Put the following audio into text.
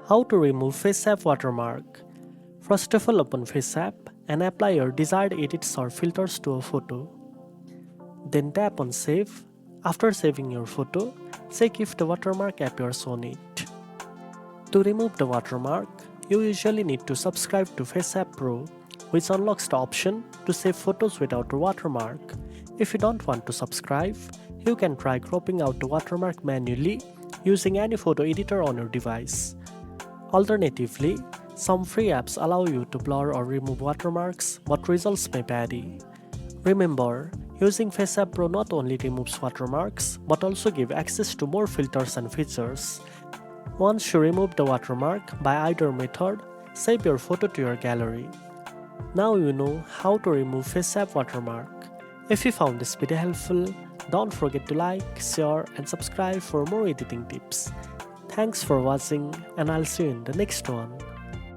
How to remove FaceApp Watermark. First of all, open FaceApp and apply your desired edits or filters to a photo. Then tap on Save. After saving your photo, check if the watermark appears on it. To remove the watermark, you usually need to subscribe to FaceApp Pro, which unlocks the option to save photos without a watermark. If you don't want to subscribe, you can try cropping out the watermark manually using any photo editor on your device. Alternatively, some free apps allow you to blur or remove watermarks, but results may vary. Remember, using FaceApp Pro not only removes watermarks, but also gives access to more filters and features. Once you remove the watermark by either method, save your photo to your gallery. Now you know how to remove FaceApp Watermark. If you found this video helpful, don't forget to like, share and subscribe for more editing tips. Thanks for watching and I'll see you in the next one.